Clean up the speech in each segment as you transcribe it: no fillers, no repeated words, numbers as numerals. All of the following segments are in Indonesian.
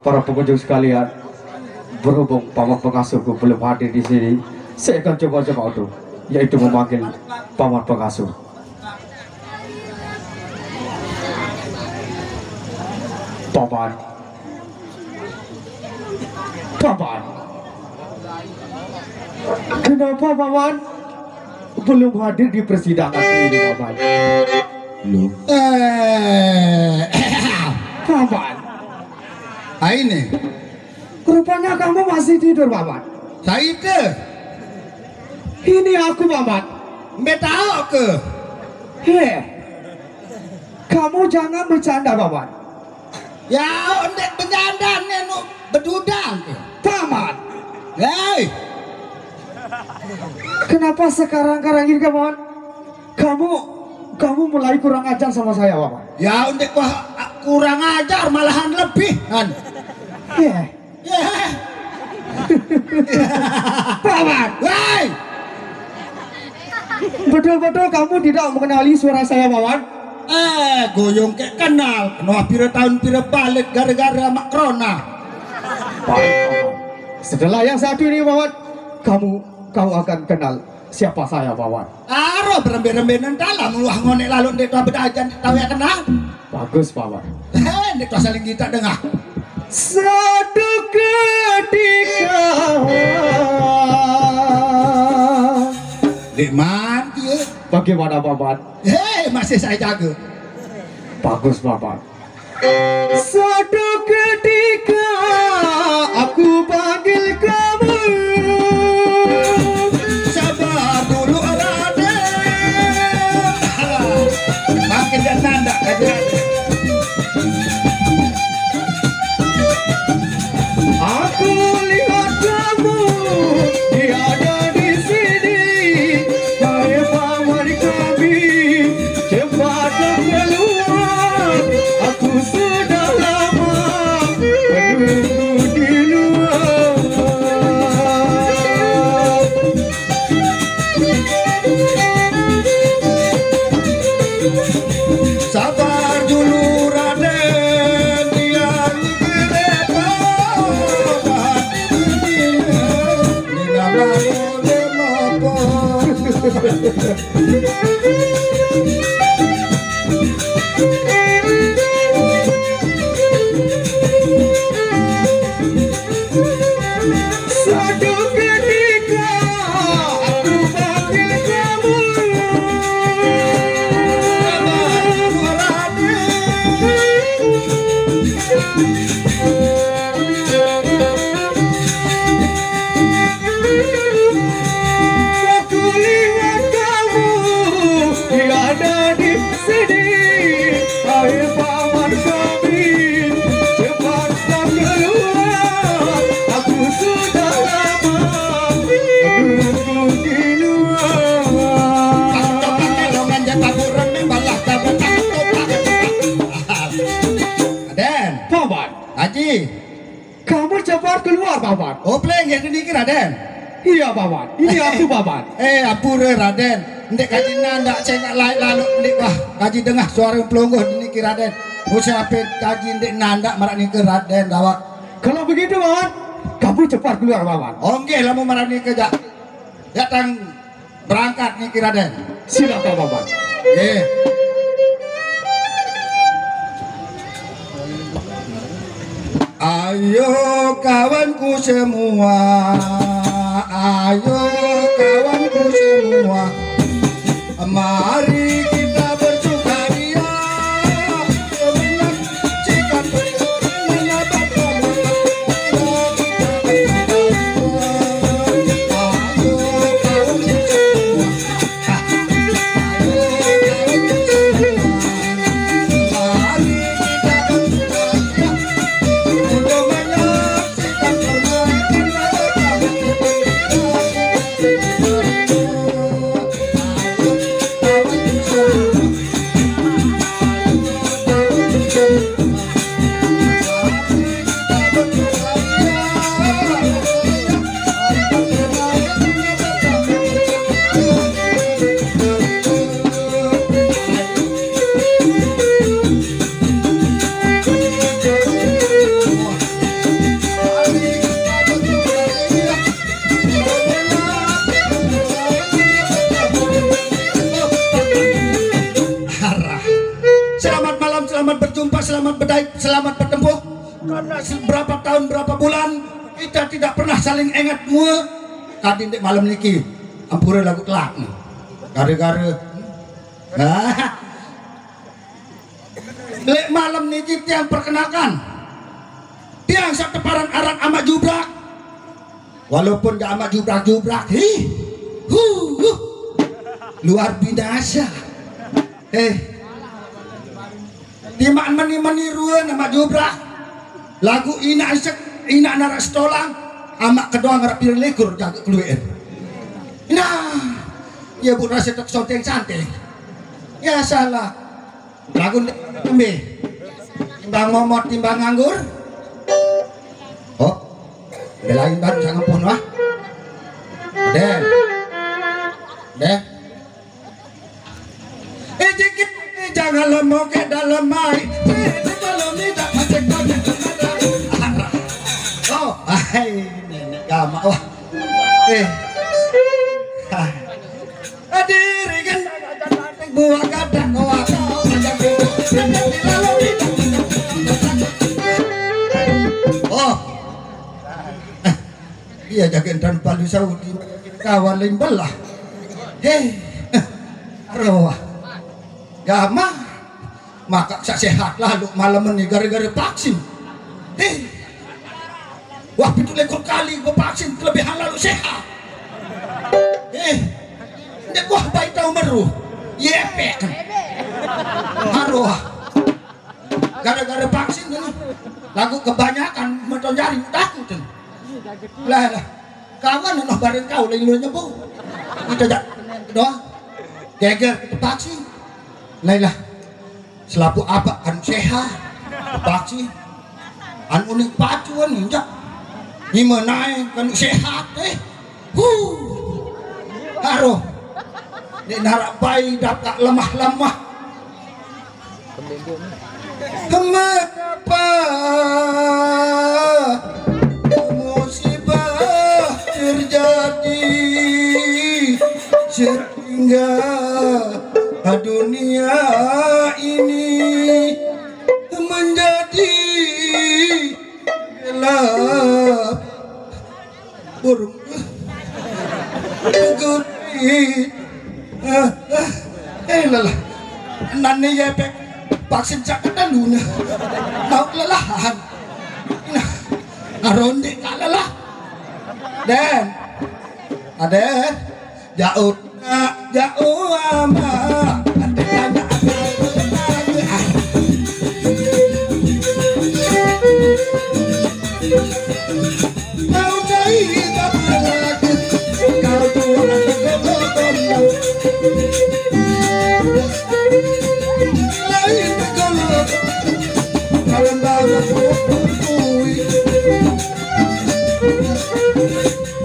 Para pengunjung sekalian, berhubung paman pengasuhku belum hadir di sini, saya akan coba-coba untuk, yaitu memanggil paman pengasuh. Paman, paman, kenapa paman belum hadir di persidangan ini, paman? Lu Paman, ini rupanya kamu masih tidur, paman. saya Ini aku, paman. tahu ke Heh, kamu jangan bercanda, paman. ya ondek penjandaan nu bedudang Paman, hei kenapa sekarang ini, paman? Kamu mulai kurang ajar sama saya, paman. ya ondek wah kurang ajar malahan lebih kan Heh, ya paman, hei betul-betul kamu tidak mengenali suara saya, paman. goyong kayak kenal kenapa pira tahun pira balik gara-gara makrona Baik, paman. Setelah yang satu ini, paman, kau akan kenal siapa saya, paman. aro berembe-rembenan dalam luah ngonek lalu ndek tua bedajan tahu ya kenal Bagus, paman. ndek tua saling kita dengar Satu ketika dek man dia bagaimana, paman? hei masih saya jaga Bagus, paman. Satu ketika aku panggil kamu, sabar dulu Raden makin dan nanda kajian aku lihat kamu tiada di sini. Hai paman kami, cepatlah keluar. Aku sudah lama menunggu di luar. sabar dulu Raden dia kereta Satu ketika aku panggil kamu, aku lihat kamu tiada di sini. Hai paman kami, cepatlah keluar. Aku sudah lama menunggu di luar. Raden Paman, Haji kamu cepat keluar, paman. oh pleng ya sedikit Raden Iya, paman. Ini aku, paman. apure Raden ndek kaji nanda saya nggak lalu ndek wah kaji dengar suara pelungguh niki Raden usapit kaji ndek nanda marak niki Raden dawak Kalau begitu, paman, kamu cepat keluar, paman. oke lamu marak niki kerja datang berangkat niki Raden Silakan, paman. Ayo kawanku semua, ayo kawanku semua, mari kita bersukaria semenang jika menyabak baik selamat bertempuh. Karena berapa tahun berapa bulan kita tidak pernah saling ingat mua. Tadi di malam niki ampura lagu telak nih. Gara-gara lek malam niki tiang perkenalkan. Tiang sak teparan aran amat jubrak. Walaupun gak amat jubrak-jubrak, luar biasa. Timaan mani-mani-ruan amat jubrak. Lagu ina narak stolang, amak kedua ngarap pilih lekur jaga keluar. Nah, ya bu rasa tak sonteng santai. Ya salah. Lagu tembe. Timbang momot timbang nganggur. Oh. Belain baru sangat pun wah. Deh. Jikit jangan lemok ke dalam mai. Kalau tidak macam mana. Oh, nenek gama wah. Adiri kan buah kadang wah. Oh. Iya jagain tanpa lu Saudi kawan lain belah. Arwah gama maka sak sehat lalu malam ini gara-gara vaksin. Wah pitu lekor kali gua vaksin kelebihan lalu sehat. Nek wah baik tahu meru yepek arwah gara-gara vaksin lagu kebanyakan menton jaring takut lah kawan noh bareng kau lagi lu nyebu kita jak doa geger kita vaksin lah selapu apa kan sehat vaksin an unik pacuan injak gimana kan sehat haruh di narak bayi dapat lemah-lemah kenapa musibah terjadi sehingga dunia ini menjadi gelap burung gerit lelah nane ya pek vaksin cakap dulu mau kelelahan aronde kalelah dan ada jauh ama mau cai tak lagi kau tuan lain kalau kalau bawa kui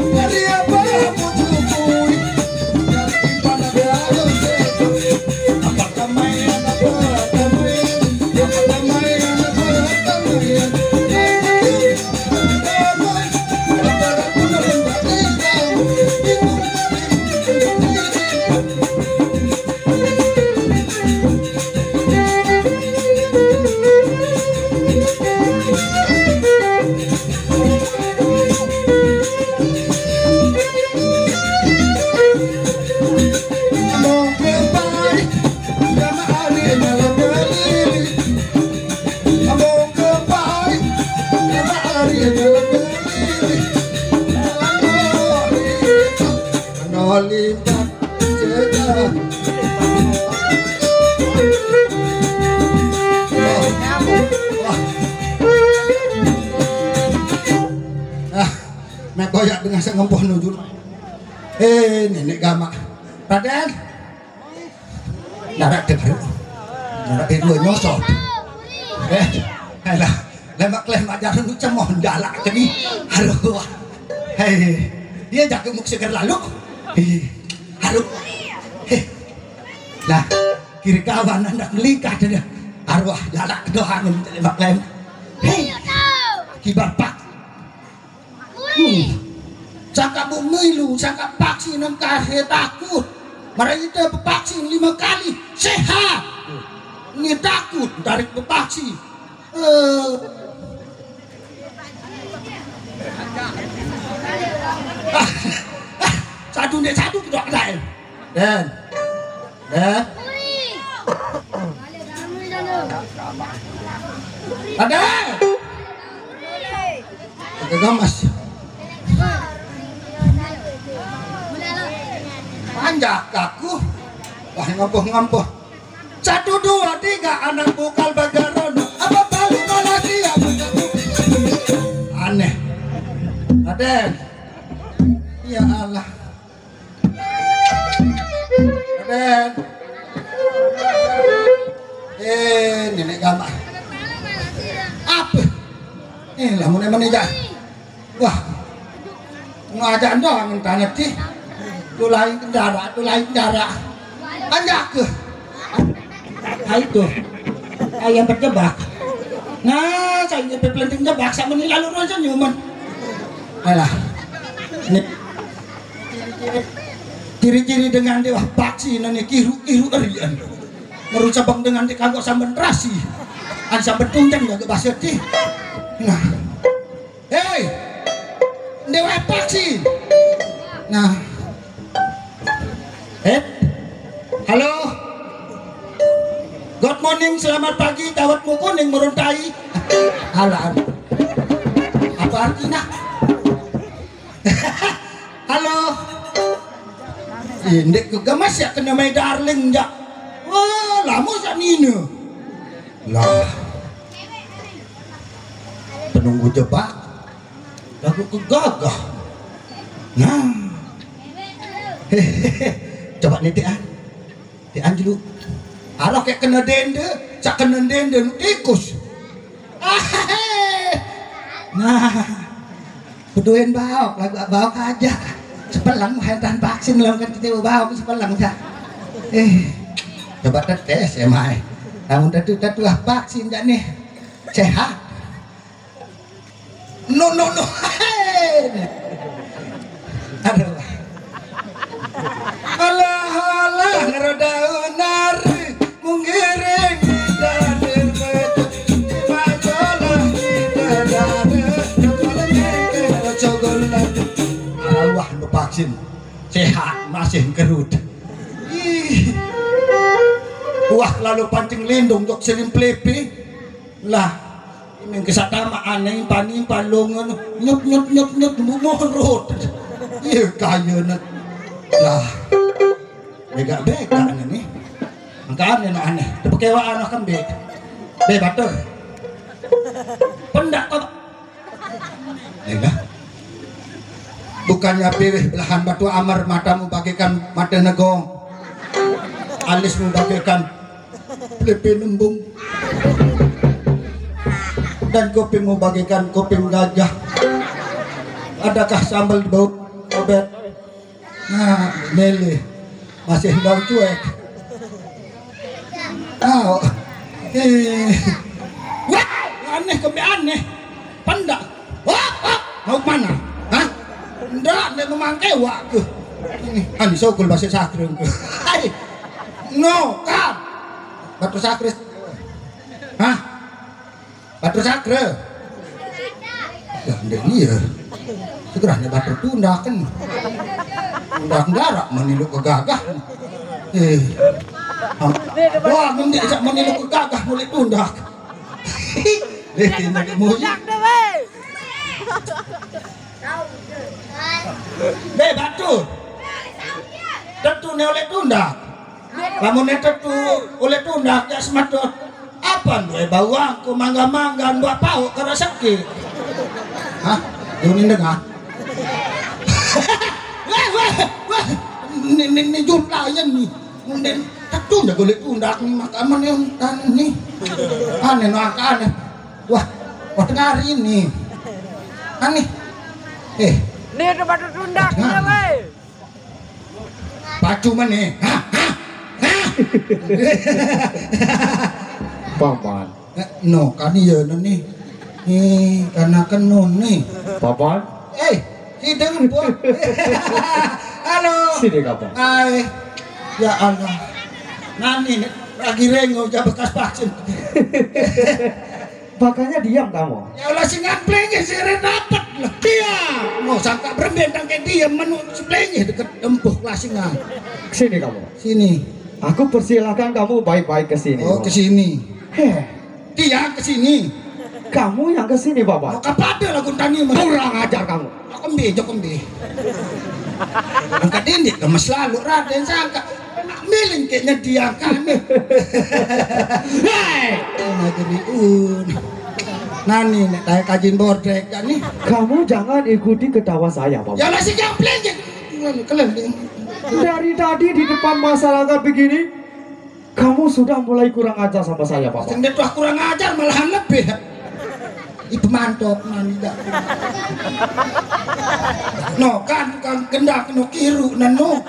dari apa mencukui dari mana berada apa kamaian koyak dengan sengempoh nujul nenek gama Raden narak dengar narak dua nyosot lah lemak jalan nu cemoh galak jadi haruh dia jaga muk seger lalu haruh lah kiri kawan anak melikah dia arwah galak kedohan lemak lem kibar pak sangka bumilu, sangka vaksin yang kasih takut. Mereka itu vaksin 5 kali sehat. Ini takut dari vaksin. Eh. Satu dek satu tidak ada. Dan ada. Kegamas. Panjak aku. Wah ngampuh. 1, 2, 3 anak bukal bagarono. Apa paling lagi ya? Aneh. Aden. Ya Allah. Aden. Nenek gama. Apa? Lah mun aja. Wah. Ngajak doang tanya sih. Tu lain kendara. Anjak ke. Itu. Ayam berjebak. Nah, saya pelanting jebak sama ni lalu ron senyuman. Alah. Ciri-ciri dengan dewa paksi nani kiru erian. Merucabang dengan dikagok samben rasi. An samben tunjang jaga basir ti. Nah. Hei. Dewa paksi. Nah. Halo. Good morning, selamat pagi, tawatmu kuning meruntai. Halah. Apa artinya? Halo. Indek kegemas ya kena main darling ya. Wah, lama sak nina. Lah. Penunggu jebak. Lagu kegagah. Nah. Coba nih Tian dulu. Arah kayak kena dende, cak kena dende tikus. Nah, keduin baok, lagu baok aja. Sepelang hentan vaksin lah kan kita baok sepelang dah. Coba tes ya mai. Namun tatu vaksin dah nih sehat. No. Aduh. Allah ngerodaun munggiring dadir beto majalah dadir cogolan awah nu vaksin sehat masih kerut. Wah lalu pancing lindung jok selim plepi lah ini kesatama aneh paning palungan nyut murut iya kaya lah bega nih angkaan ya aneh kepekewaan kan be batur pendak kok enggak bukannya pilih belahan batu amar matamu bagaikan mata negong alismu bagaikan lepe nembung dan kopimu bagaikan koping gajah. Adakah sambal bau obet? Nah, mele masih bau cuek. Wah, aneh kami aneh. Pendak. Wah, mau mana? Hah? Ndak, nek memangke waktu. Ini ani sokul bahasa sakren. Hai. No, kan. Batu sakres. Hah? Batu sakre. Ya, ndek iya. Segerahnya batu tunda kan. Tunda darak menilu kegagah. Wah, mendek sak menilu kegagah mulai tunda. Ini muji. Batu. Tentu ne oleh tunda. Lamun tentu oleh tunda ya sematot. Apa gue bawang ku mangga-mangga mbak pau karena sakit. Hah? Ini dengar. Wah. Ini jumlah ya nih. Kemudian tentu ndak boleh tunda makaman yang nih. Aneh no aneh. Wah tengah hari ini. Aneh. Ini ada batu tunda kita weh. Pacu mana? Hah? Paman. No, kan iya nih. Karena kan non nih. Paman. Hidung bu. Halo. Sini kapan? Ya Allah. Nani lagi rengo ja bekas vaksin. Makanya diam kamu. Ya Allah si ngamplengnya si dapat lah. Diam. Mau sangka berbentang kayak diam menurut seplengnya deket empuh lasingan. Sini kamu. Sini. Aku persilahkan kamu baik-baik ke sini. Oh ke sini. Heh, Dia ke sini. kamu yang ke sini, Mau Bapak. kapada lah kuntani mah. Kurang ajar kamu. Kembe, jok kembe. Angkat ini gemes lalu Raden sangka. Nak miling kayaknya dia kan. Hei, ngageriun. Nani nek tayo kajin bordek kan nih. Kamu jangan ikuti ketawa saya, Bapak. Ya masih jampleng ya. Kalian Dari tadi di depan masyarakat begini, kamu sudah mulai kurang ajar sama saya, Bapak. sendiri tuh kurang ajar malahan lebih. Ibu mantap nani dak. No kan kendak no kiru nano.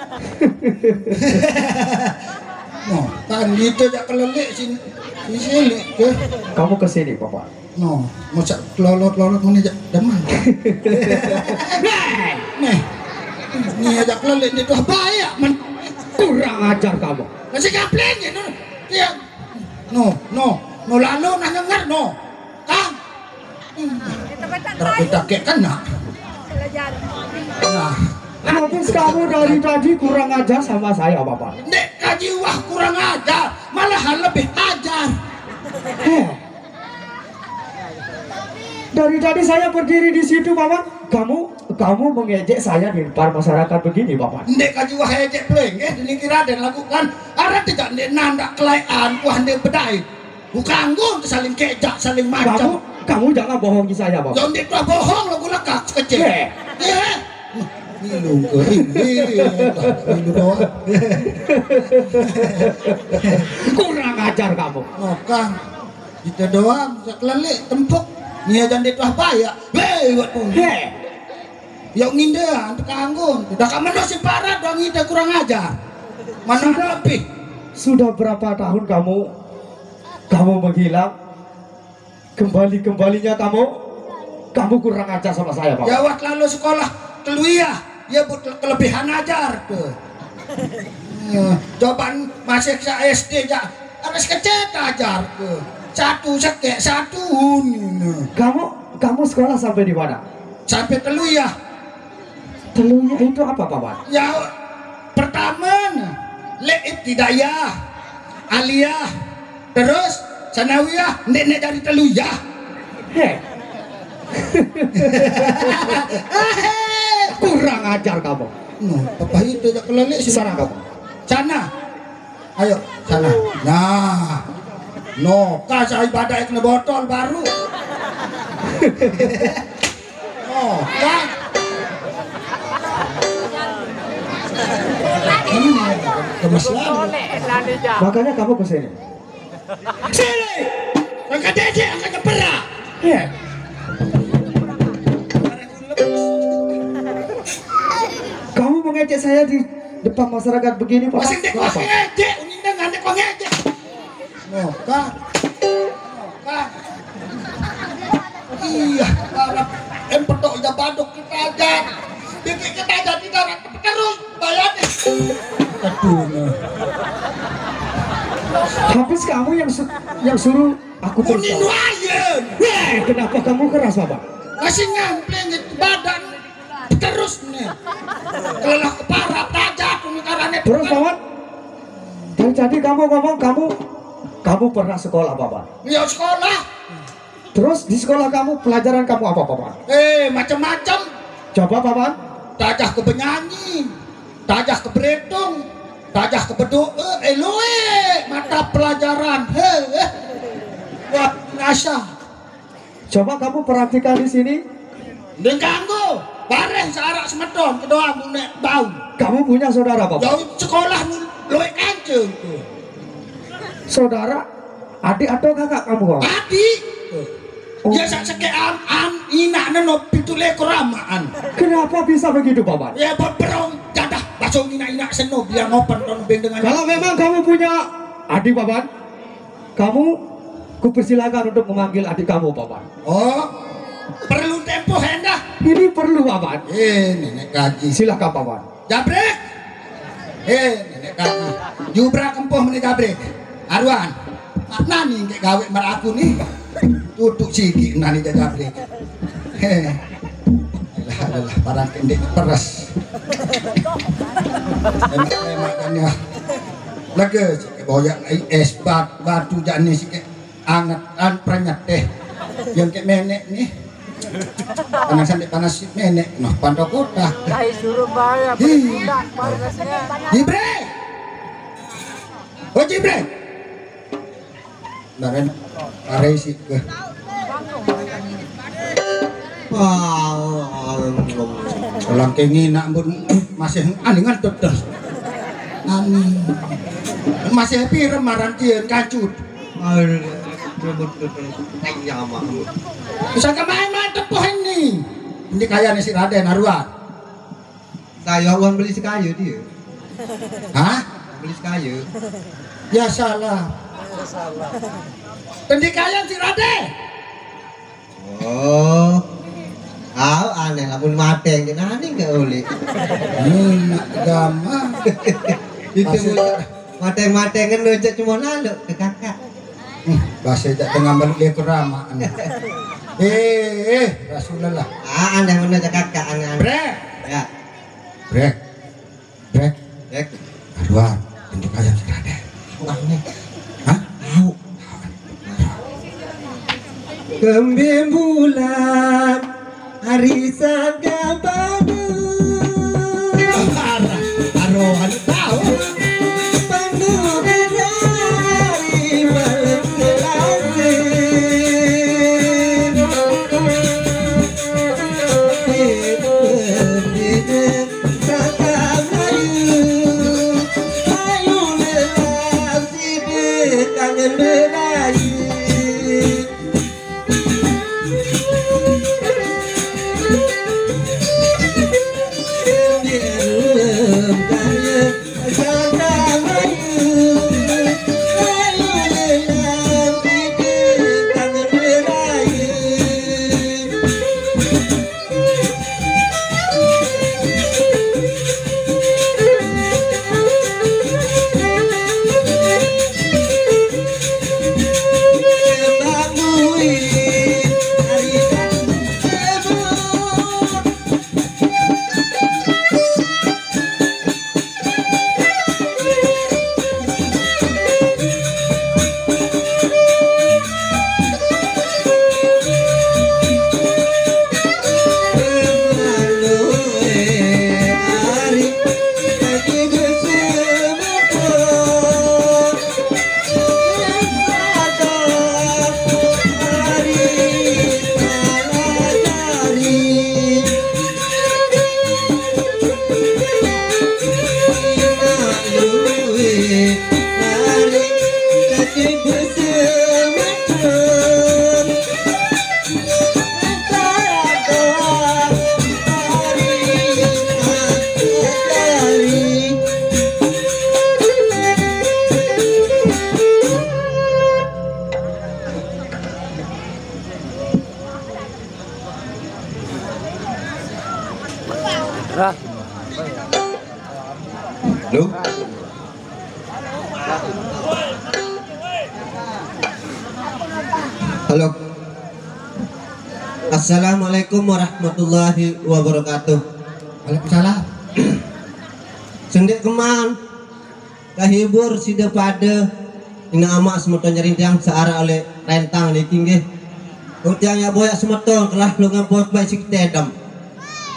No kan gitu jak kelelik sini sini ke. Kamu ke sini, Bapak. No mau cak lolot mana jak deman. Nih nih ajak kelelik itu bahaya man. Kurang ajar kamu. Masih gapleng ya no. Dia no lalu nanya ngar no. Kang kita kayak kena. Nah, Habis kamu dari tadi kurang ajar sama saya, Bapak. Dek kaji wah kurang ajar, malahan lebih ajar. Heh. Dari tadi saya berdiri di situ, Bapak. Kamu mengejek saya di depan masyarakat begini, Bapak. Dek kaji wah ejek pleng, ini kira dan lakukan. Ada tidak dek nanda kelayan, wah dek bedai. Bukan gun, saling kejak, saling macam. Kamu jangan bohongi saya, Bapak. Jangan dek tuh bohong, lagu lekak sekecil. Ya. Minum kering, minum doang. Kurang ajar kamu. Oh Kang, kita doang, sekelelik tempuk. Nia jangan dek tuh bahaya. Hei, buat pun. Heh. Yuk ngindah, untuk kanggun. Udah kamu si parah dong ngindah kurang ajar. Mana lebih? Sudah berapa tahun kamu menghilang? Kembalinya kamu kurang ajar sama saya, Pak. Jawat lalu sekolah keluiah, ya buat kelebihan ajar tuh. Cobaan masih ke SD ya, harus kecet ajar tuh. Satu sekek satu. Kamu sekolah sampai di mana? Sampai keluiah. Telunya itu apa, Pak? Ya pertama ibtidaiyah, aliyah, terus sanawiyah, nenek dari teluyah. Heh. Kurang ajar kamu. Papa itu jak kelelik sih. Sana kamu. Sana. Ayo, sana. Nah. No, kasih ibadah kena botol baru. Oh, kan. Makanya kamu ke sini. Sini. Angkat dede, angkat keperak. Heh. Kamu mengejek saya di depan masyarakat begini, Pak? Masih dek kok ngejek, uninda ngandek kok ngejek. No, kan. Iya, harap empetok ida badok kita aja. Bikin kita aja tidak terus bayarnya. Aduh, nah. Habis kamu yang suruh aku terus. Unin wayen. Kenapa kamu keras, Bapak? Masih ngampleng itu badan terus nih. Kelelak kepala tajak karena Terus, Bapak? Dari tadi kamu ngomong kamu pernah sekolah, Bapak? ya sekolah. Terus di sekolah kamu pelajaran kamu apa, Bapak? Macam-macam. Coba, Bapak. Tajah ke penyanyi, tajah ke beredong, tajah ke beduk, mata pelajaran, wah ngasah. Coba kamu perhatikan di sini. Dengkanggo, bareng searak semedon, kedua munek bau. Kamu punya saudara, Bapak? Jauh sekolah luwe kancing tuh. Saudara, adik atau kakak kamu, Bapak? Adik. Oh. Ya sakit inak neno pintu lekor ramaan. Kenapa bisa begitu, Bapak? Ya berperong jadah basuh inak seno biar ngopen don dengan. Kalau memang kamu punya adik, Bapak, kamu kupersilakan untuk memanggil adik kamu, Bapak. Oh, perlu tempo hendak. Ini perlu, Bapak. Nenek kaji. Silakan, Bapak. Jabrek. Nenek kaji. Jubra kempoh meneh jabrek. Arwan. Nani kayak gawe mar aku nih. Duduk sigi nani jaga beli. Heh. Adalah barang kendek peras. Emak kan ya. Lagi boyak es batu jani sikit anget perenyat teh. Yang kayak menek nih. Panas sampai panas menek noh pantau kota. Kayak suruh bayar berundak panasnya. Jibre. Oh Jibre. Naren pare sih ke. Kalau kengi nak pun masih aningan terus. Ani masih happy remaran kian kacut. Bisa kemana tepuh ini? Ini kaya nih si Raden Arwah. Saya uang beli si kayu dia. Hah? Beli si kayu. Ya salah. Pendikayan si Raden. Oh. Aneh lamun mateng kena aneh gak boleh. Nak gama. Itu mateng-mateng kan dojak cuma lalu ke kakak. Bahasa jak tengah balik dia keramaan. Rasulullah. Aneh mana kakak aneh. Brek. Ya. Brek. Brek. Brek. Arwah. Pendikayan si Raden. Aneh. Hah? Tahu. Kembali bulan hari saga padu. Arohan tahu. Penuh dari malam selasih. Berbeda kata Melayu. Ayu lelaki kangen Melayu. Lu? Halo. Assalamualaikum warahmatullahi wabarakatuh. Waalaikumsalam. Sendek keman kahibur sida pada ina amak semeton nyarintang searah oleh rentang liking nggih. Utiangnya boyak semeton kelah lungan boyak baik sik tedam.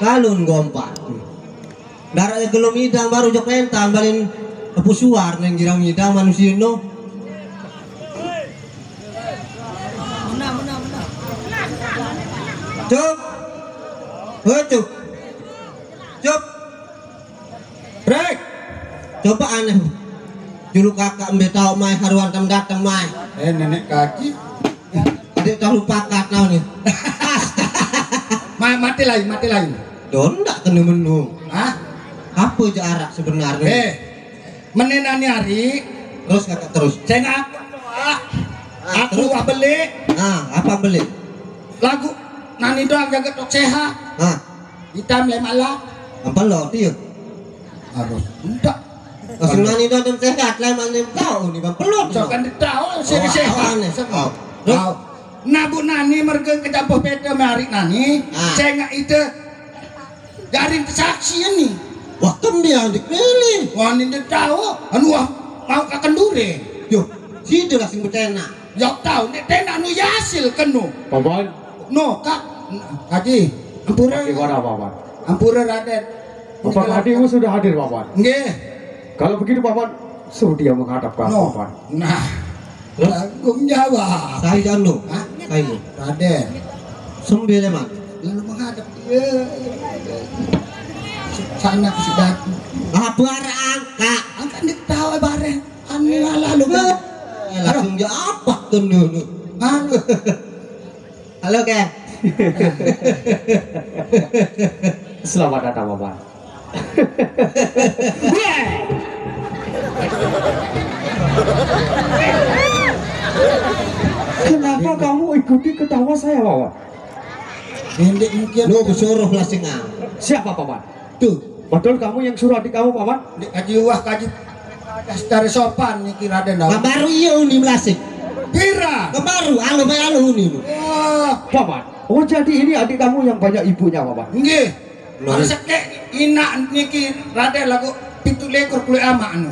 Kalun gompat. Daratnya gelum idang baru jok rentang balin kepusuar neng girang idang manusia no. Cuk. Cuk. Cuk. Brek. Coba aneh. Julu kakak ambil tahu mai haruan tam datang mai. Nenek kaki. Adik tahu pakat nau nih. Mati lain, mati lain. Don tak kena menu. Hah? Apa jarak sebenarnya? Menenani hari. Terus kakak terus. Saya ngapa? Aku terus? beli Apa beli? lagu nani doang jaga tok sehat. Hitam le malah. Apa lo dia? Harus enggak. Kasih nani doang sehat lah mana tahu nih bang peluk. So kan tahu sih sehat. Aneh. Tahu. nabu nani mergen kecampuh beda mari nani saya nggak ide garing kesaksian nih wah dia dipilih wah ini tahu anu wah mau ke kendure yo si jelas sing betena ya tahu nek tena anu yasil kenu Paman. no kak kaji ampura Gimana Paman? ampura Raden Bapak adikmu sudah hadir Paman. nggih Kalau begitu Paman, suruh dia menghadap ke no Paman. nah tanggung jawab saya janu Hah? saya Raden sembele man lalu menghadap dia sana sudah apa angka angkat diketawa bareng anu lalu langsung dia apa dulu anu halo ke Selamat datang Paman. Kenapa kamu ikuti ketawa saya Paman? ini mungkin lu bersuruh lah singa Siapa Paman? tuh Betul kamu yang suruh adik kamu Paman? kaji wah kaji dari sopan nih kira Raden baru iya uni melasik kira baru alo bay alo uni wah Paman. Oh jadi ini adik kamu yang banyak ibunya Paman? nggih Lari. harus kek ina niki Raden lagu 7 ekor kulit ama anu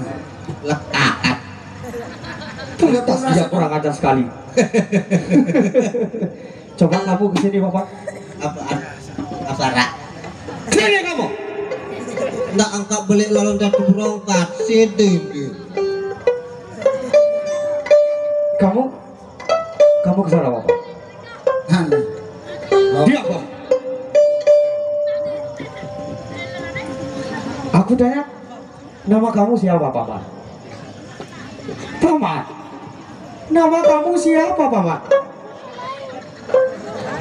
lekat Pantas dia kurang ajar sekali. Coba kamu kesini Paman. apa rak Sini kamu. nggak angkat beli lalu dan berangkat sini Kamu kesana Paman. anu Dia Paman. Aku tanya, nama kamu siapa Paman? Paman. Nama kamu siapa Paman?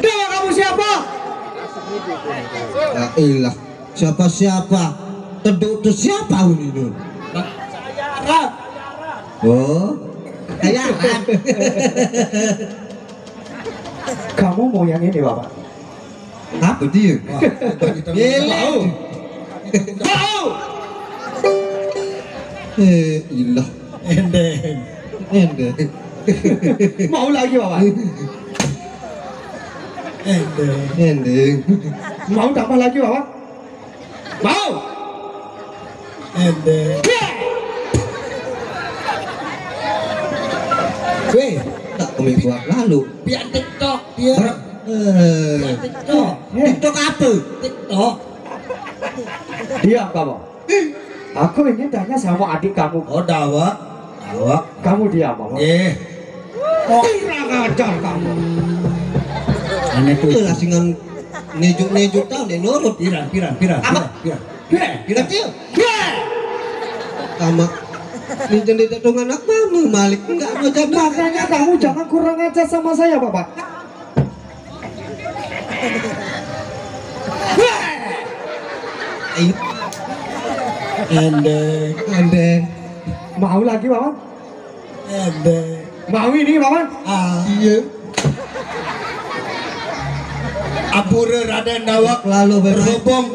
Nama kamu siapa? ya ilah siapa terduk tuh siapa ini dulu Arab oh kayak Kamu mau yang ini Bapak? apa dia tahu Tahu. ilah endeng ende Mau lagi Bapak? endeng ende Mau tambah lagi Bapak? Mau? endeng weh tak kami buat lalu biar TikTok dia TikTok TikTok apa TikTok Diam kamu. Aku ini tanya sama adik kamu. oh dawak Kamu diam Bapak. Kurang ajar kamu. aneh tuh itu lah singan nejuk tahu nih nurut pirang kira sama ini jadi datang anak mama Malik enggak mau jadi Makanya kamu jangan kurang ajar sama saya Bapak. endeng ende Mau lagi Bapak? endeng Mau ini Bapak? iya Apura Raden dawak lalu berhubung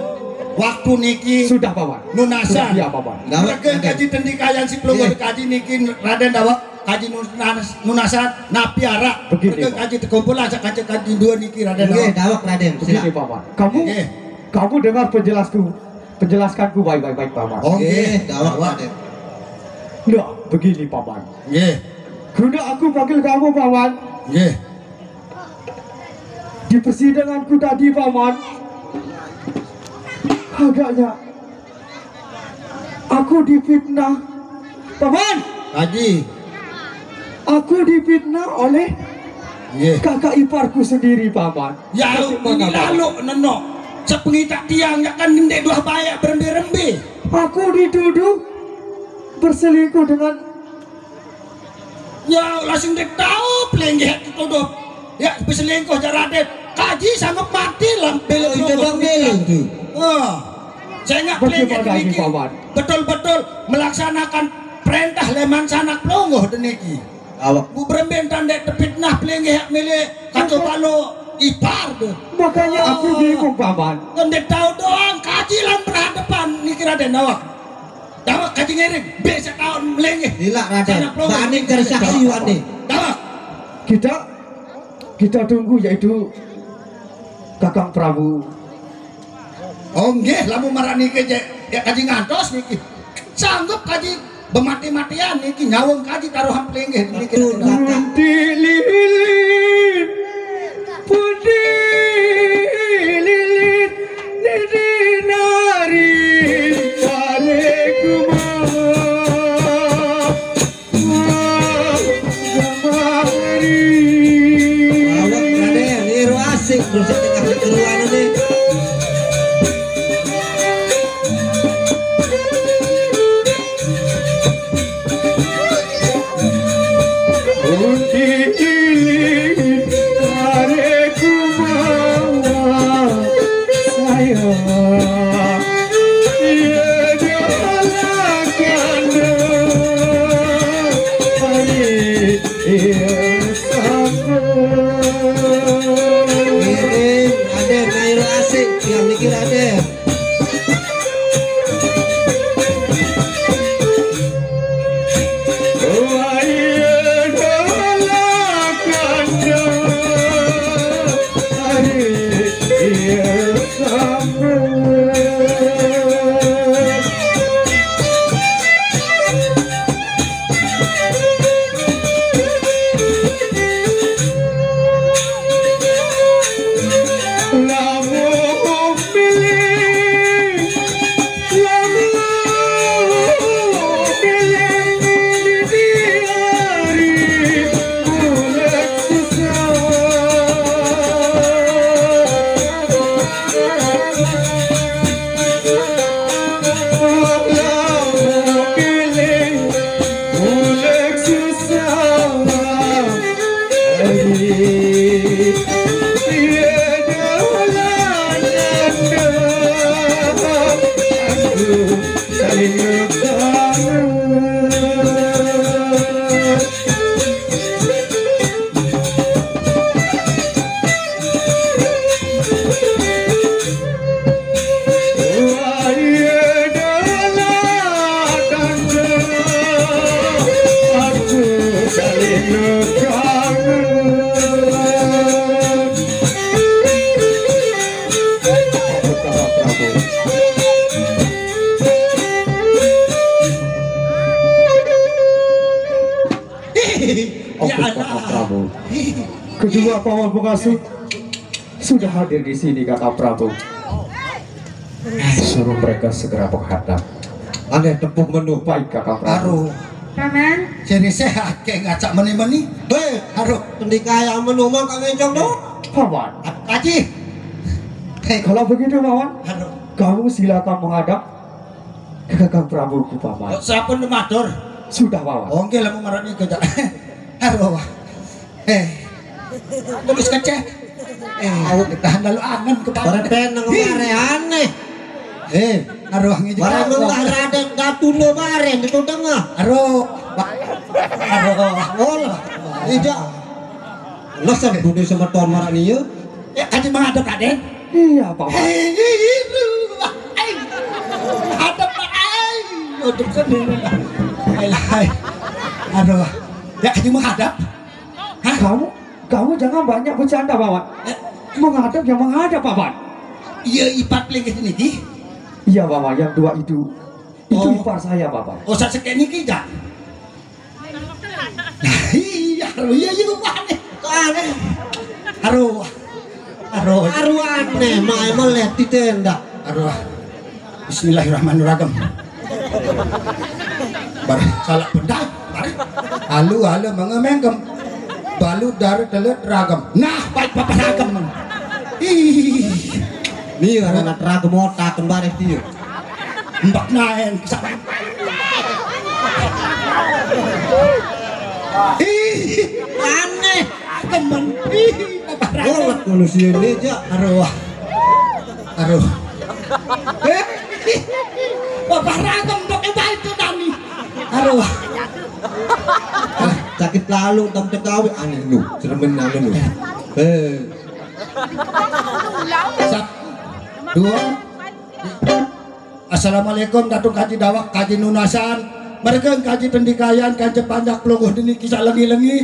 waktu niki Sudah Bapak. nunasan Sudah Bapak. mereka kaji tendikayan si pelunggur kaji niki Raden dawak kaji nunasan napiara Begini, mereka Pak. kaji terkumpul aja kaji dua niki Raden Oke, dawak dawak Raden Begini silakan Bapak. Kamu dengar penjelaskanku baik-baik Bapak. Oh. oke dawak Raden Nah, begini Paman. nggih Guna aku panggil kamu Paman. nggih Di persidanganku tadi Paman, agaknya aku difitnah. Paman, kaji aku difitnah oleh nggih kakak iparku sendiri Paman. ya ini lalu neno sepengita tiang ya kan ndek dua bayak berembe-rembe Aku dituduh berselingkuh dengan ya langsung dek tahu pelenggeh dituduh ya berselingkuh Raden kaji sanggup mati lah bela itu bang beleng tuh saya nggak Bagaimana pelenggeh ini, niki Paman? betul-betul melaksanakan perintah leman sanak pelongoh deniki dawak bu beremben tanda tepitnah pelenggeh milik kacau balo ipar tuh makanya aku bingung Paman. ndek tahu doang kaji lah berhadapan niki Raden dawak kaji ngiring besok tahun melenggeh gila Raden Sanak pelongoh. Bani dari saksi Wani dawak Kita kita tunggu yaitu Kakang Prabu. Oh nggih, lamun marani ke ya kaji ngantos niki. Sanggup kaji bemati-matian niki nyawung kaji taruhan pelinggih niki. Pundi lilin, pundi lilin, nidi nari tareku gamari. Awak Raden, iru asik berusaha tengah keruan ini. Pundi lilin, tareku sayang. Raden, iru asik yang mikir Raden. Kedua paman pengasuh sudah hadir di sini, Kakak Prabu. Suruh mereka segera menghadap. Aneh tepuk menu baik, Kakak Prabu. Aduh, Paman, jadi sehat kayak ngacak meni-meni. Hei, Aduh, pendikaya menumang kang encong do. Paman, kaji. Hei, kalau begitu paman, aduh, kamu silakan menghadap ke Kakang Prabu, paman. siapa nu matur? Sudah, paman. Oh, nggih lamun marani kerja. Aduh. Terus kecek. Ditahan lalu angan ke Bare peneng bare aneh. Aduh, ngi Bare menggah Raden datuno bare di tengah. Aduh. Ol. Ija. Lasan bude sama tuan marani ye. Ya kaji menghadap Raden. Iya, paman. Hadap ai. Untuk sendiri. Aduh. Ya kaji menghadap. Kamu jangan banyak bercanda, paman. Menghadap yang menghadap, paman. Iya ipat lagi sini di. Iya, paman. Yang dua itu Oh. ipar saya, paman. Oh saya sekeni kita. Iya, iya rupanya. Aneh. Aduh. Aru aneh, mae melet di tenda. Aduh. Bismillahirrahmanirrahim. Bar salah benda. Halu mengemengkem. Balu dari telet ragam. Nah, baik bapak ragam. Ih. Nih karena ragam otak kembali dia. Mbak naen kesana. Ih, Aneh. temen. Ih, bapak ragam. Boleh manusia ini aja. Aduh. Bapak ragam dok baik tuh Dani. Aduh. Sakit lalu tam tekawi aneh lu. Seremen anu lu. Dua. Assalamualaikum Datuk Kaji Dawak Kaji Nunasan. Mereka kaji pendikayan kaji panjak pelungguh dini kisah lengi-lengi.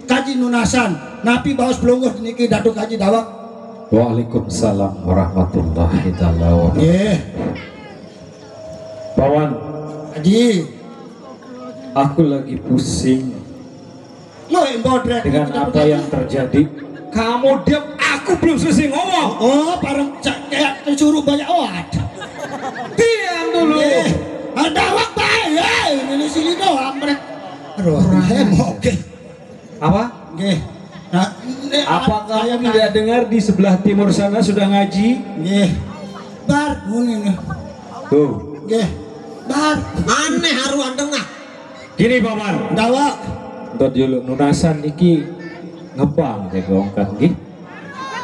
kaji nunasan napi baos pelungguh niki Datuk Kaji Dawak. Waalaikumsalam warahmatullahi taala wabarakatuh. Nggih. Pawan, Kaji. aku lagi pusing Lo yang bodrek dengan apa yang terjadi. Kamu diam, aku belum selesai ngomong. Oh, parang kayak disuruh banyak oat. Diam dulu. Dawak bae, ini sini doang mereka. Aduh, oke. Apa? Nggih. Nah, Apa kamu tidak dengar di sebelah timur sana sudah ngaji? Nggih. Bar ngene. Tuh. Nggih. Bar Aneh haruan tengah. Gini paman. Dawak. Untuk dulu nunasan iki ngebang saya gongkan nggih.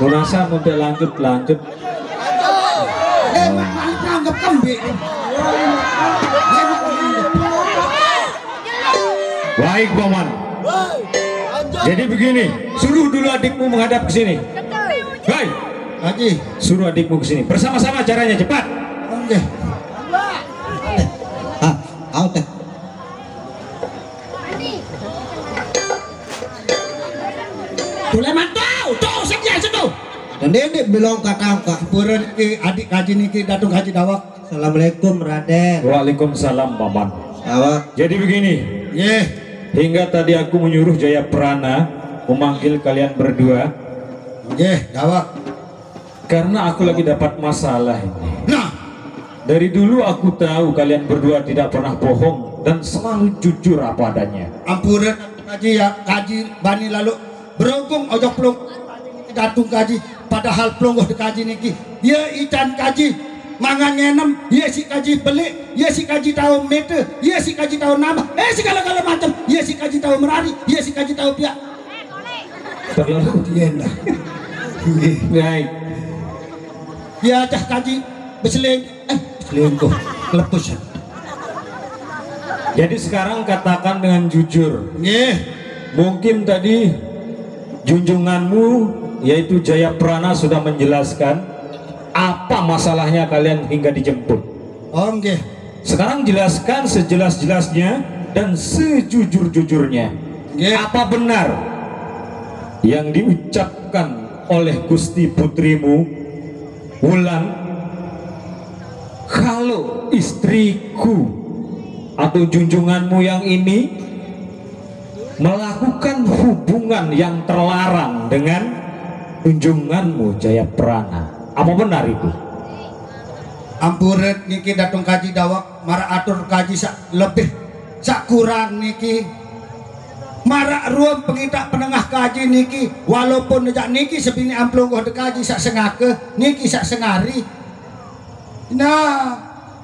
Nunasan untuk lanjut. Malah anggap kambing. Baik paman. Jadi begini, suruh dulu adikmu menghadap ke sini. Baik, Haji. suruh adikmu ke sini. Bersama-sama caranya cepat. Oke. Au teh. Boleh mantau. Tuh saja situ. Dan Dedek bilang kata angka. Purun ki adik Kaji niki Datuk Haji Dawak. Assalamualaikum Raden. Waalaikumsalam paman. Dawak. Jadi begini, Nggih. hingga tadi aku menyuruh Jaya Prana memanggil kalian berdua Nggih, Dawak. karena aku lagi dapat masalah ini. Nah, Dari dulu aku tahu kalian berdua tidak pernah bohong dan selalu jujur apa adanya. ampuran Kaji ya Kaji bani lalu berhubung ojo pelung Datuk Kaji padahal pelungguh di Kaji niki ya ikan Kaji mangan ngenem ya si Kaji beli ya si Kaji tahu meter ya si Kaji tahu nama segala-gala macam ya si Kaji tahu merari ya si Kaji tahu pihak Terlalu tienda baik. ya cah Kaji selingkuh kelepus. Jadi sekarang katakan dengan jujur. Nggih. Mungkin tadi junjunganmu yaitu Jaya Prana sudah menjelaskan apa masalahnya kalian hingga dijemput. Oh nggih. Sekarang jelaskan sejelas-jelasnya dan sejujur-jujurnya. Nggih. Apa benar yang diucapkan oleh Gusti putrimu Wulan kalau istriku atau junjunganmu yang ini melakukan hubungan yang terlarang dengan junjunganmu Jaya Prana? Apa benar itu? Ampuret niki Datuk Kaji Dawak mara atur Kaji sak lebih sak kurang niki mara ruang pengitak penengah Kaji niki walaupun nejak niki sebini amplung de Kaji sak sengake niki sak sengari nah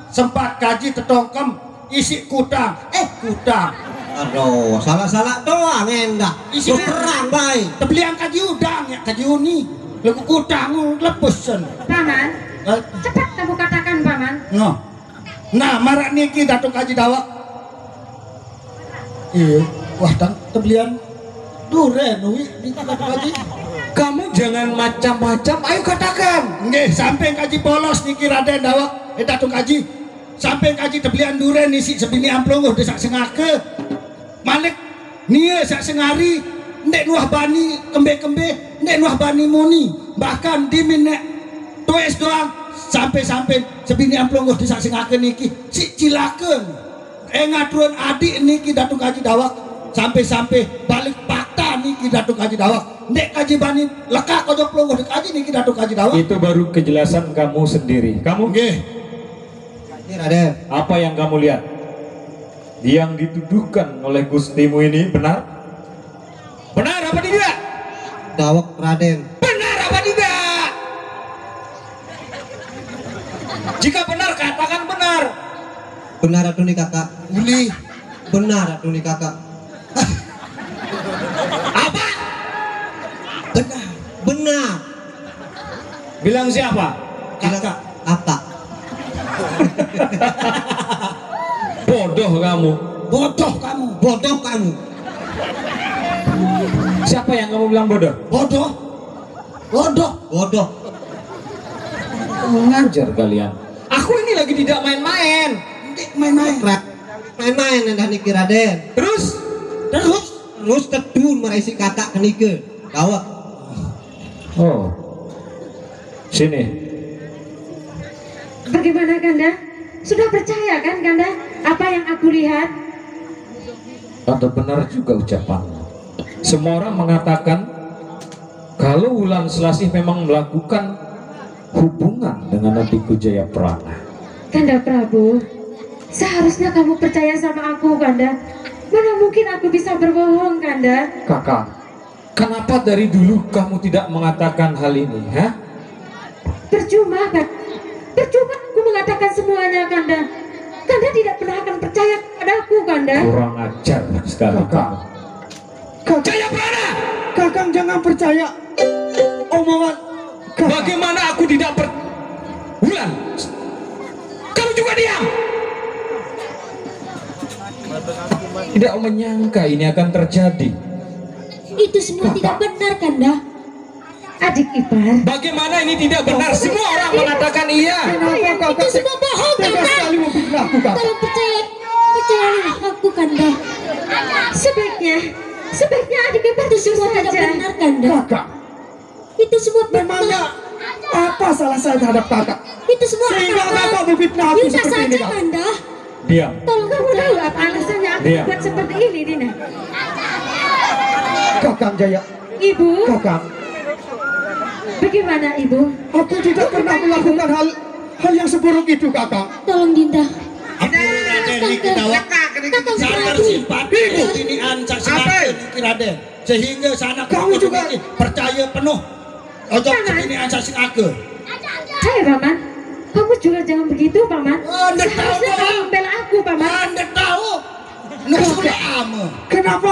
sempat Kaji tetongkem isi kutang kutang Aduh, salah-salah doang enggak. Isi perang baik. tebeliang Kaji udang ya Kaji uni lagu kutang lepusan Paman, cepat kamu katakan paman. no. Nah, marak niki Datuk Kaji Dawak. Iya, wah tebelian duren wi niki Datuk Kaji. Kamu jangan macam-macam, ayo katakan. Nggih, sampai Kaji polos niki Raden Dawak, Datuk Kaji. Sampai Kaji tebelian duren isi sebini amplung desak sengake. Malik nia sak sengari ndek nuah bani kembe-kembe, ndek nuah bani muni. Bahkan di minek tues doang sampai sebini amplung desak sengake niki si cilakeun. Ngaturun adik niki Datuk Kaji Dawak sampai balik fakta niki Datuk Kaji Dawak. Ndek Kaji bani lekak kojok plungguh dek Kaji niki Datuk Kaji Dawak. Itu baru kejelasan kamu sendiri. Kamu Nggih. Ini Raden. apa yang kamu lihat? Yang dituduhkan oleh Gustimu ini benar? Benar apa tidak? Dawak Raden. Benar apa tidak? Jika benar katakan benar. Benar atau nih kakak? Uli. Benar atau nih kakak? Apa? Benar. Benar. Bilang siapa? Kakak. Kakak. Bodoh kamu. Bodoh kamu. Bodoh kamu. Siapa yang kamu bilang bodoh? Bodoh. Bodoh. Bodoh. Mengajar kalian. Aku ini lagi tidak main-main. Ndek main-main. Main-main endah niki Raden. Terus Terus tedun meraisi kakak kenike. Gawat. Oh. Sini. Bagaimana Kanda? Sudah percaya kan Kanda apa yang aku lihat? Ada benar juga ucapanmu. Semua orang mengatakan kalau Wulan Selasih memang melakukan hubungan dengan adikku Jayaprana. Kanda Prabu, seharusnya kamu percaya sama aku Kanda. Mana mungkin aku bisa berbohong Kanda? Kakak, Kenapa dari dulu kamu tidak mengatakan hal ini, ha? Percuma kan? Percuma aku mengatakan semuanya Kanda. Kanda tidak pernah akan percaya padaku Kanda. Kurang ajar sekali Kakak. kamu. Jayaprana! Kakang jangan percaya omongan Kakak. Bagaimana aku tidak Wulan, kamu juga diam. Tidak menyangka ini akan terjadi. Itu semua tidak benar Kanda. Adik ipar. Bagaimana ini tidak benar? Semua orang mengatakan iya. Kenapa kakak Itu semua bohong tega Kanda. sekali memfitnah aku kakak? Tolong percayalah aku Kanda. Sebaiknya adik ipar itu semua tidak benar Kanda. Kakak, Itu semua memangnya benar. apa salah saya terhadap kakak? Itu semua Sehingga akal. kakak memfitnah aku Bisa seperti ini saja Kak? Kanda. Diam. Tolong kamu tahu apa alasannya aku Diam. buat seperti ini Dina? Kakang Jaya, Ibu, kakak, bagaimana Ibu? aku tidak pernah melakukan hal yang seburuk itu kakak. Tolong Dinda. Ampun Raden niki dawak sangar simpati ini ancak semakin niki Raden sehingga sana Kamu juga percaya penuh ojo ini ancak sing age. Hai Paman, kamu juga jangan begitu Paman. Anda tahu Seharusnya kamu membela aku Paman. Anda tahu nusul ame. Kenapa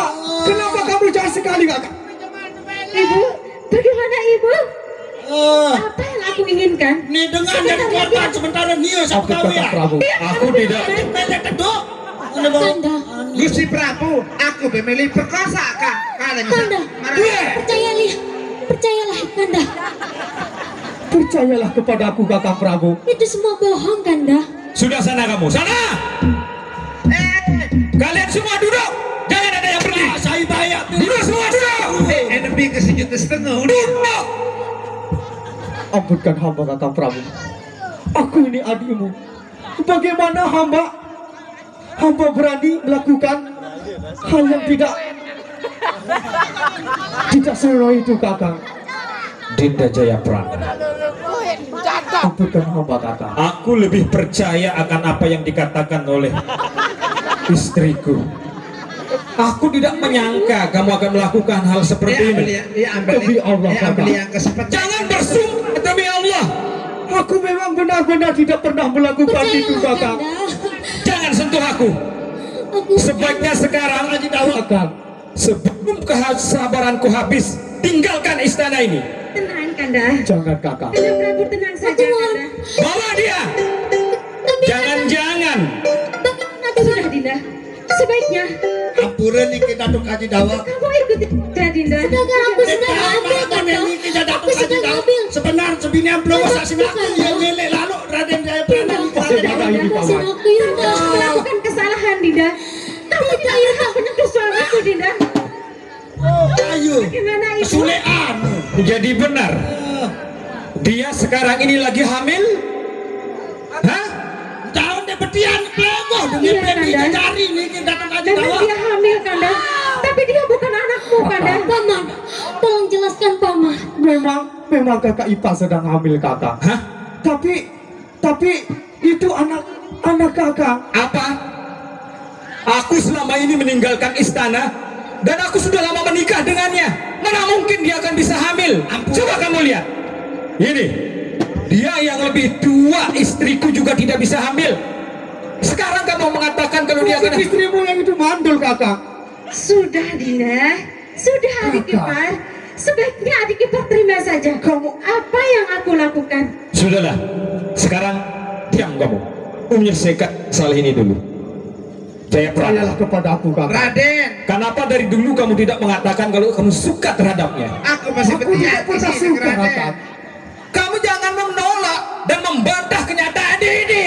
kamu jahat sekali kakak? Ibu, bagaimana Ibu? Eh, Apa yang aku inginkan? ini dengan dari korban sementara nia Aku sama kau kakak ya. Prabu. Aku tidak. Pendek kedok. Anda bawa. Kanda, Gusti Prabu, aku memilih perkosa kan? Kalian Kanda, percayalah Kanda. Percayalah kepada aku kakak Prabu. Itu semua bohong Kanda. Sudah sana kamu, sana. Kalian semua duduk. Jangan ada yang pergi. Saya bayar. Duduk semua duduk. enemy ke sejuta setengah udah. Duduk. Ampunkan hamba kakak Prabu. Aku ini adikmu. Bagaimana hamba berani melakukan hal yang tidak sesuai itu kakak. Dinda Jayaprana, Ampunkan hamba kakak. aku lebih percaya akan apa yang dikatakan oleh istriku. Aku tidak menyangka kamu akan melakukan hal seperti ini. Demi Allah, ambil kakak. yang kesempatan. Jangan bersumpah demi Allah. Aku memang benar-benar tidak pernah melakukan itu Percayalah kakak. Kanda. Jangan sentuh aku. Sebaiknya sekarang Kakak, sebelum kesabaranku habis, tinggalkan istana ini. Tenang Kanda. jangan kakak. Kanda Prabu tenang saja Kanda. Bawa dia. Jangan-jangan. Sudah Dinda. Sebaiknya Ampura niki datuk kaji dawak. kamu ikuti saja Dinda. Sedangkan aku sedang ambil Kanda. Niki datuk Aku kaji sedang dawak. ambil. Sebenar sebini amplo saksi aku yang ngelek lalu Raden Jayaprana niki Raden Jaga dawak. ini paman. Aku Dinda. Melakukan kesalahan Dinda. Kamu tidak berhak menyentuh suamiku Dinda. Ayo. Bagaimana Ibu? Kesulean. Jadi benar. Dia sekarang ini lagi hamil? Hah? Tahun dia betian plego dengan Iya, baby Kanda. cari niki datuk kaji Memang dawak. dia hamil Kanda. Tapi dia bukan anakmu Kanda. Paman, tolong jelaskan Paman. Memang kakak Ipa sedang hamil kakak. Hah? Tapi itu anak kakak. Apa? Aku selama ini meninggalkan istana dan aku sudah lama menikah dengannya. Mana mungkin dia akan bisa hamil? Coba kamu lihat. Ini, dia yang lebih tua, istriku juga tidak bisa hamil. Sekarang kamu mengatakan kalau dia akan Istrimu yang itu mandul kakak. Sudah Dinda. Sudah adik Kakak. ipar. Sebaiknya adik ipar terima saja. Apa yang aku lakukan? Sudahlah. Sekarang diam kamu. Menyelesaikan salah ini dulu. Percayalah Jayaprana. kepada aku kakak. Raden, Kenapa dari dulu kamu tidak mengatakan kalau kamu suka terhadapnya? aku masih Aku tidak berhati pernah sih suka Raden. kakak. Kamu jangan menolak dan membantah kenyataan ini.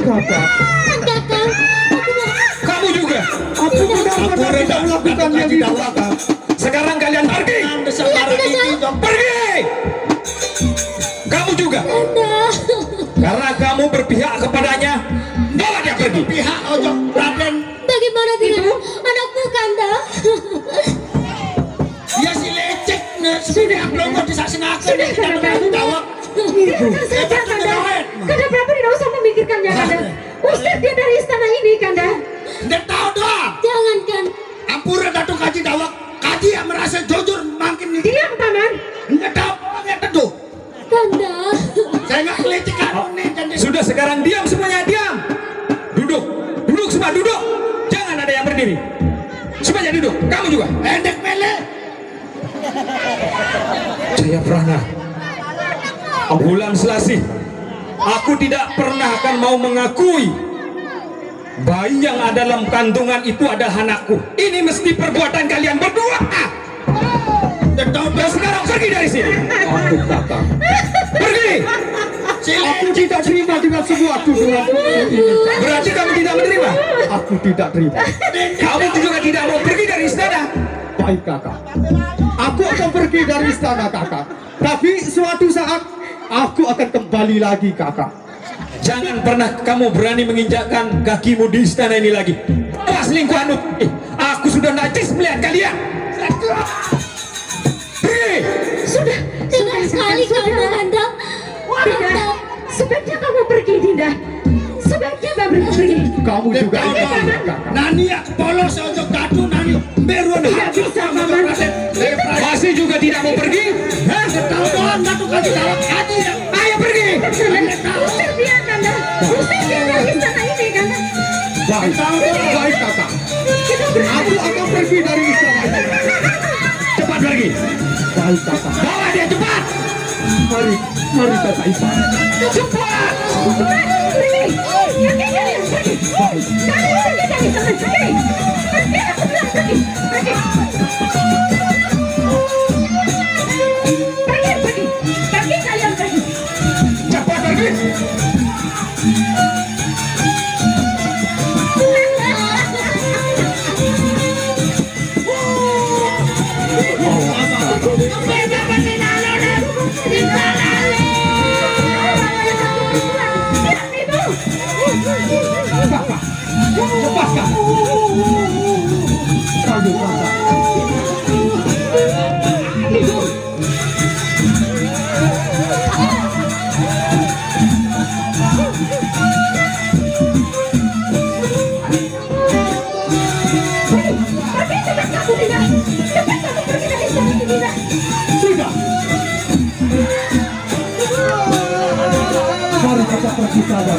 Kakak, Kakak, Kamu juga. Aku benar-benar tidak melakukan yang itu kakak. Sekarang kalian pergi. Pergi. Kamu juga. Karena kamu berpihak kepadanya, bawa dia pergi. Pihak ojo Raden. Bagaimana tidak? Anakku Kanda. Dia si lecek nih sudah belum disaksikan deh kita jawab. Biarkan saja Kanda. Kanda Prabu tidak usah memikirkannya Kanda. Usir dia dari istana ini Kanda. Nggak tahu doang. Jangan kan. Ampura Datuk Kaji Dawak. Kaji yang merasa jujur makin nih. Diam paman. Nggak tahu orangnya teduh. Kanda. Saya nggak kelecek nih jadi. Sudah sekarang diam semuanya, diam. Duduk, duduk semua duduk. Jangan ada yang berdiri. Semuanya duduk. Kamu juga. Pendek mele. Jayaprana, Wulan Selasih, aku tidak pernah akan mau mengakui bayi yang ada dalam kandungan itu adalah anakku. Ini mesti perbuatan kalian berdua. Dan sekarang pergi dari sini. Aku kakak. Pergi. Aku tidak terima dengan semua tuduhan ini. Berarti kamu tidak menerima. Aku tidak terima. Kamu juga tidak mau pergi dari istana. Baik kakak. Aku akan pergi dari istana kakak. Tapi suatu saat aku akan kembali lagi kakak. Jangan pernah kamu berani menginjakkan kakimu di istana ini lagi. Awas lingkuhanmu. Aku sudah najis melihat kalian. Pergi. Sudah sekali kamu Kanda. Dinda, sebaiknya kamu pergi Dinda. Sebaiknya kamu pergi. Kamu juga Tahu kakak. Nani aku polos ojo kadu nani. Beruan Tidak bisa paman. Masih juga tidak mau pergi? Hah? Tahu doang Datuk Kaji Dawak. Kaji ya. Ayo pergi. Usir dia Kanda. Usir dia dari istana ini Kanda. Baik, baik kakak. Aku akan pergi dari istana ini. Cepat pergi. Baik kakak. Bawa dia cepat. Mari kakak Ipan. Cepat. Pergi. Pergi kalian pergi. Kalian pergi dari sana. Pergi. Pergi aku bilang pergi. Pergi. Pergi. Pergi kalian pergi. Cepat pergi. Lepaskan. Kamu kakak. Sudah. Mari kita pergi saja.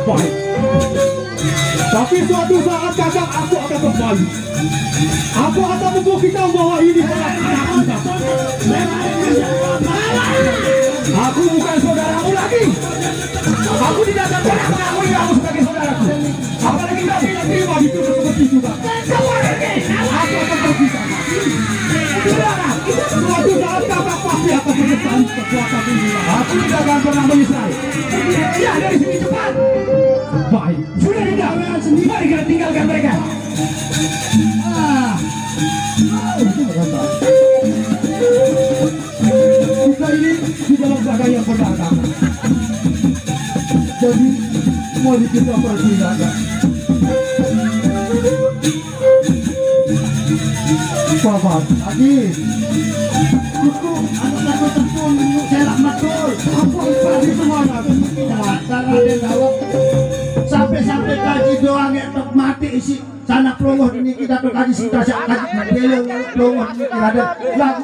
Baik. Tapi suatu saat kakak aku akan kembali. Aku akan membuktikan bahwa ini adalah anakku kakak. Aku bukan saudaramu lagi. Aku tidak akan pernah mengakui kamu sebagai saudaraku. Apalagi kamu tidak terima dituduh seperti juga. Aku akan pergi kakak. Saudara, suatu saat kakak pasti akan menyesali kekuatan ini. Aku tidak akan pernah menyesali. Ya, dari sini cepat. Baik. Sudah tidak. Mari kita tinggalkan mereka. Kita ini di dalam keadaan yang berdagang. Jadi, mari kita pergi dagang. Bapak, Adi. Itu anak-anak terpun, saya betul. Apa itu semuanya? Raden Dawak. Sampai kaji doang ya tok mati isi sana pelongoh ini kita tok kaji sita sak kaji belong pelongoh ini ada lagu.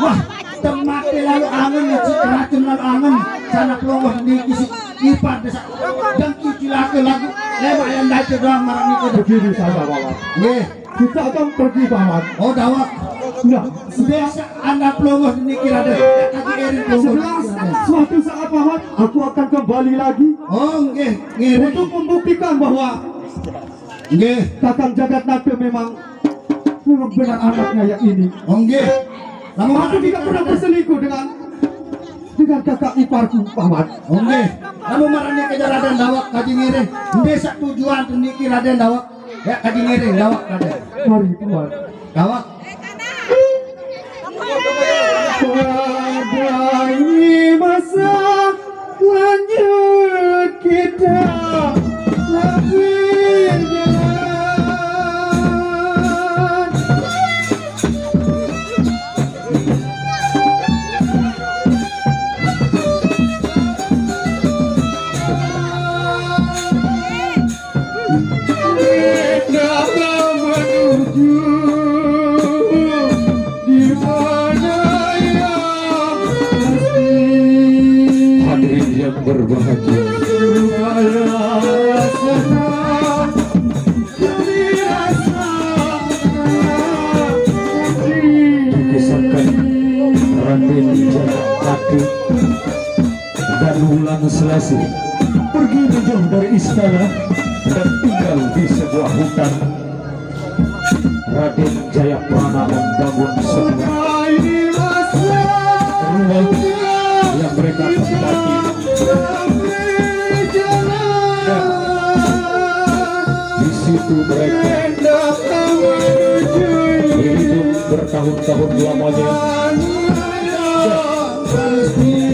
Wah, tok mati lalu angin isi racun lalu angin sana pelongoh ini isi ipar desa dan cuci lagu lewat yang dapat doang marah ini begini saja bapak. Nih, kita akan pergi bapak. Oh Dawak. Nah, biasa anak pelongoh ini kira ada kaji erin pelongoh. Suatu saat bapak, aku akan kembali lagi. Oh, nggih, untuk membuktikan bahwa nggih, Kakang Jagat Nada memang benar anaknya yang ini. Oh, nggih. Aku tidak pernah berselingkuh dengan dengan kakak iparku paman. Oke, kamu marahnya kejar Raden Dawak kaji ngiring. Desa tujuan tuniki Raden Dawak. Ya kaji ngiring Dawak Raden. Mari paman. Dawak. Pada ini masa lanjut kita lagi jalan. Berbahagia dikisahkan Raden Jagatmati dan Wulan Selasi pergi menjauh dari istana dan tinggal di sebuah hutan. Raden Jayaprana membangun sebuah rumah yang mereka tempati. Di situ mereka hidup bertahun-tahun lamanya.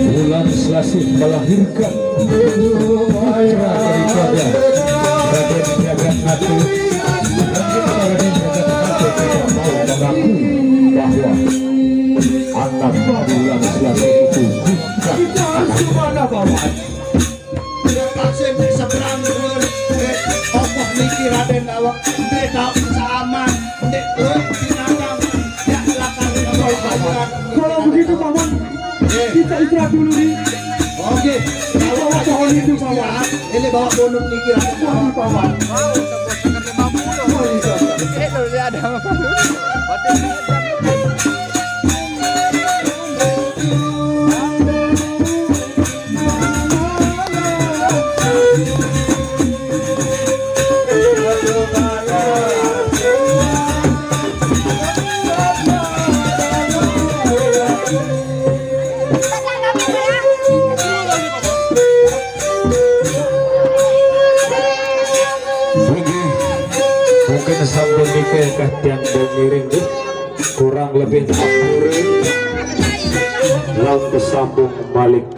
Wulan Selasi melahirkan putra daripada Raden Jagatmati. Raden Jagatmati tidak mau mengakui bahwa anak Wulan Selasi itu bukan anak paman. Vaksin seberang dulu, tokoh niki Raden Dawak, beda sama, dek binatang, ya lakukan paman. Kalau begitu paman, kita istirahat dulu nih. Oke, kalau pohon itu paman, ini bawa bonus niki Raden Dawak paman. Mungkin sambung nikah kahtiang dengiring kurang lebih lalu sambung balik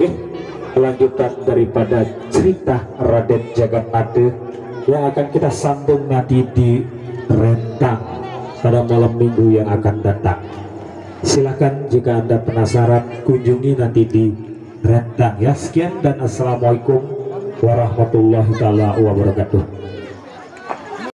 kelanjutan daripada cerita Raden Jagatmati yang akan kita sambung nanti di Rentang pada malam minggu yang akan datang. Silakan jika Anda penasaran kunjungi nanti di Rentang ya. Sekian dan assalamualaikum warahmatullahi taala wabarakatuh.